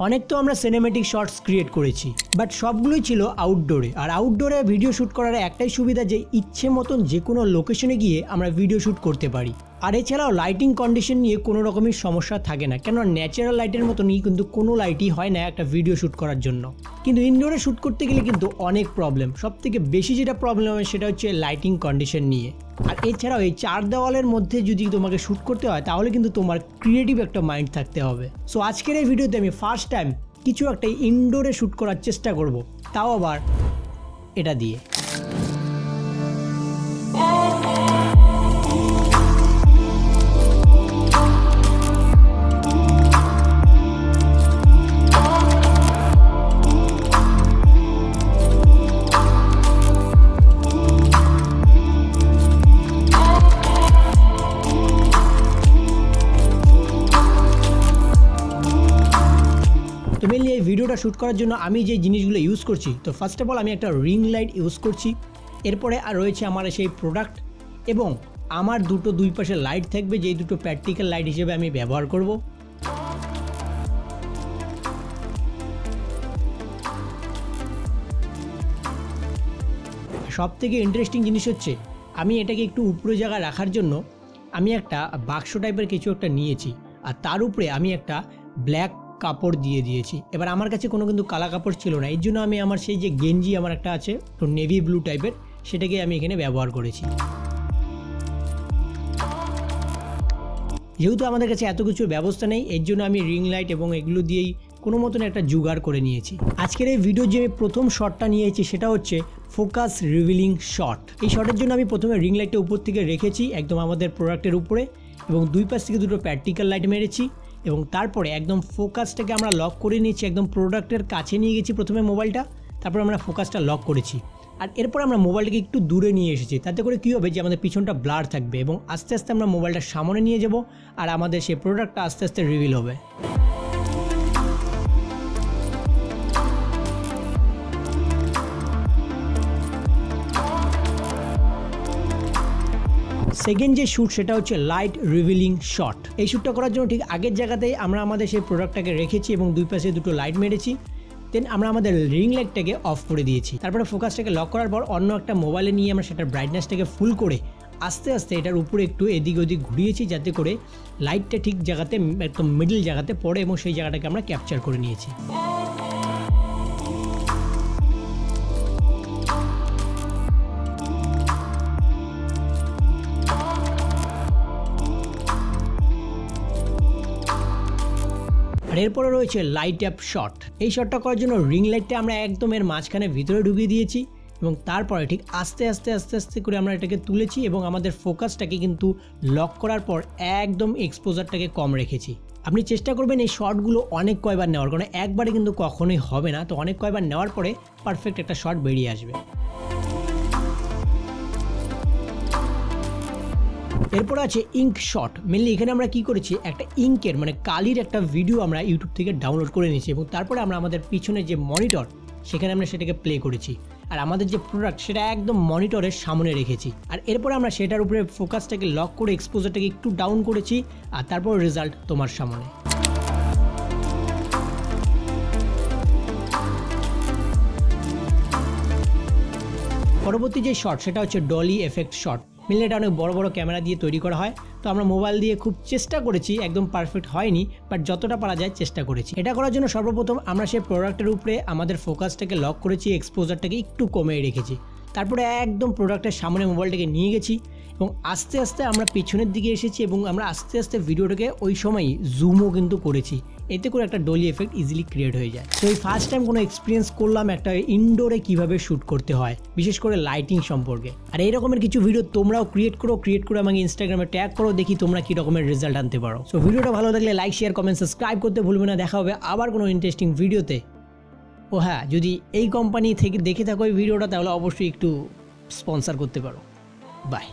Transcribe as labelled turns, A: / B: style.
A: অনেক তো আমরা সিনেম্যাটিক শর্টস ক্রিয়েট করেছি, বাট সবগুলোই ছিল আউটডোরে। আর আউটডোরে ভিডিও শ্যুট করার একটাই সুবিধা যে ইচ্ছে মতন যে কোনো লোকেশনে গিয়ে আমরা ভিডিও শ্যুট করতে পারি। আর এছাড়াও লাইটিং কন্ডিশন নিয়ে কোনো রকমের সমস্যা থাকে না, কেননা ন্যাচারাল লাইটের মতনই কিন্তু কোনো লাইটই হয় না একটা ভিডিও শ্যুট করার জন্য। কিন্তু ইনডোরে শ্যুট করতে গেলে কিন্তু অনেক প্রবলেম, সবথেকে বেশি যেটা প্রবলেম হয় সেটা হচ্ছে লাইটিং কন্ডিশন নিয়ে। আর এছাড়াও এই চার দেওয়ালের মধ্যে যদি তোমাকে শ্যুট করতে হয় তাহলে কিন্তু তোমার ক্রিয়েটিভ একটা মাইন্ড থাকতে হবে। সো আজকের এই ভিডিওতে আমি ফার্স্ট টাইম কিছু একটা ইনডোরে শ্যুট করার চেষ্টা করব, তাও আবার এটা দিয়ে। তো মেনলি এই ভিডিওটা শ্যুট করার জন্য আমি যে জিনিসগুলো ইউজ করছি, তো ফার্স্ট অফ অল আমি একটা রিং লাইট ইউজ করছি। এরপরে আর রয়েছে আমার সেই প্রোডাক্ট, এবং আমার দুই পাশে লাইট থাকবে, যেই দুটো প্র্যাকটিক্যাল লাইট হিসেবে আমি ব্যবহার করব। সব থেকে ইন্টারেস্টিং জিনিস হচ্ছে আমি এটাকে একটু উপরে জায়গায় রাখার জন্য আমি একটা বাক্স টাইপের কিছু একটা নিয়েছি, আর তার উপরে আমি একটা ব্ল্যাক কাপড় দিয়ে দিয়েছি। এবার আমার কাছে কোনো কিন্তু কালা কাপড় ছিল না, এর জন্য আমি আমার সেই যে গেঞ্জি আমার একটা আছে তো নেভি ব্লু টাইপের, সেটাকে আমি এখানে ব্যবহার করেছি। যেহেতু আমাদের কাছে এত কিছুর ব্যবস্থা নেই, এর জন্য আমি রিং লাইট এবং এগুলো দিয়েই কোনো মতন একটা জোগাড় করে নিয়েছি। আজকের এই ভিডিও যে আমি প্রথম শটটা নিয়েছি সেটা হচ্ছে ফোকাস রিভিলিং শট। এই শটের জন্য আমি প্রথমে রিং লাইটটা উপর থেকে রেখেছি একদম আমাদের প্রোডাক্টের উপরে, এবং দুই পাশ থেকে দুটো প্র্যাকটিক্যাল লাইট মেরেছি, এবং তারপরে একদম ফোকাসটাকে আমরা লক করে নিয়েছি, একদম প্রোডাক্টের কাছে নিয়ে গেছি প্রথমে মোবাইলটা, তারপর আমরা ফোকাসটা লক করেছি। আর এরপর আমরা মোবাইলটাকে একটু দূরে নিয়ে এসেছি, তাতে করে কী হবে যে আমাদের পিছনটা ব্লার থাকবে, এবং আস্তে আস্তে আমরা মোবাইলটা সামনে নিয়ে যাব আর আমাদের সেই প্রোডাক্টটা আস্তে আস্তে রিভিল হবে। সেকেন্ড যে শ্যুট সেটা হচ্ছে লাইট রিভিলিং শট। এই শ্যুটটা করার জন্য ঠিক আগের জায়গাতেই আমরা আমাদের সেই প্রোডাক্টটাকে রেখেছি এবং দুই পাশে দুটো লাইট মেরেছি। দেন আমরা আমাদের রিং লাইটটাকে অফ করে দিয়েছি, তারপরে ফোকাসটাকে লক করার পর অন্য একটা মোবাইলে নিয়ে আমরা সেটার ব্রাইটনেসটাকে ফুল করে আস্তে আস্তে এটার উপরে একটু এদিক ওদিক ঘুরিয়েছি, যাতে করে লাইটটা ঠিক জায়গাতে একদম মিডল জায়গাতে পড়ে, এবং সেই জায়গাটাকে আমরা ক্যাপচার করে নিয়েছি। আর এরপরে রয়েছে লাইট অ্যাপ শট। এই শটটা করার জন্য রিং লাইটটা আমরা একদম এর মাঝখানে ভিতরে ঢুকিয়ে দিয়েছি, এবং তারপরে ঠিক আস্তে আস্তে আস্তে আস্তে করে আমরা এটাকে তুলেছি, এবং আমাদের ফোকাসটাকে কিন্তু লক করার পর একদম এক্সপোজারটাকে কম রেখেছি। আপনি চেষ্টা করবেন এই শটগুলো অনেক কয়বার নেওয়ার, কারণ একবারে কিন্তু কখনোই হবে না, তো অনেক কয়বার নেওয়ার পরে পারফেক্ট একটা শট বেরিয়ে আসবে। এরপর আছে ইঙ্ক শট। মেনলি এখানে আমরা কি করেছি, একটা ইঙ্কের মানে কালির একটা ভিডিও আমরা ইউটিউব থেকে ডাউনলোড করে নিয়েছি, এবং তারপরে আমরা আমাদের পিছনে যে মনিটর সেখানে আমরা সেটাকে প্লে করেছি, আর আমাদের যে প্রোডাক্ট সেটা একদম মনিটরের সামনে রেখেছি। আর এরপরে আমরা সেটার উপরে ফোকাসটাকে লক করে এক্সপোজারটাকে একটু ডাউন করেছি, আর তারপর রেজাল্ট তোমার সামনে। পরবর্তী যে শট সেটা হচ্ছে ডলি এফেক্ট শট। মিলে এটা অনেক বড় বড় ক্যামেরা দিয়ে তৈরি করা হয়, তো আমরা মোবাইল দিয়ে খুব চেষ্টা করেছি, একদম পারফেক্ট হয়নি, বাট যতটা পারা যায় চেষ্টা করেছি। এটা করার জন্য সর্বপ্রথম আমরা সেই প্রোডাক্টের উপরে আমাদের ফোকাসটাকে লক করেছি, এক্সপোজারটাকে একটু কমিয়ে রেখেছি, তারপরে একদম প্রোডাক্টের সামনে মোবাইলটাকে নিয়ে গেছি, এবং আস্তে আস্তে আমরা পিছনের দিকে এসেছি, এবং আমরা আস্তে আস্তে ভিডিওটাকে ওই সময়ই জুমও কিন্তু করেছি, এতে করে একটা ডলি এফেক্ট ইজিলি ক্রিয়েট হয়ে যায়। তো এই ফার্স্ট টাইম কোনো এক্সপিরিয়েন্স করলাম একটা ইনডোরে কিভাবে শ্যুট করতে হয়, বিশেষ করে লাইটিং সম্পর্কে। আর এই রকমের কিছু ভিডিও তোমরাও ক্রিয়েট করে আমাকে ইনস্টাগ্রামে ট্যাগ করো, দেখি তোমরা কী রকমের রেজাল্ট আনতে পারো। সো ভিডিওটা ভালো লাগলে লাইক, শেয়ার, কমেন্ট, সাবস্ক্রাইব করতে ভুলবে না। দেখা হবে আবার কোনো ইন্টারেস্টিং ভিডিওতে। ও হ্যাঁ, যদি এই কোম্পানি থেকে দেখে থাকো এই ভিডিওটা, তাহলে অবশ্যই একটু স্পন্সর করতে পারো। বাই।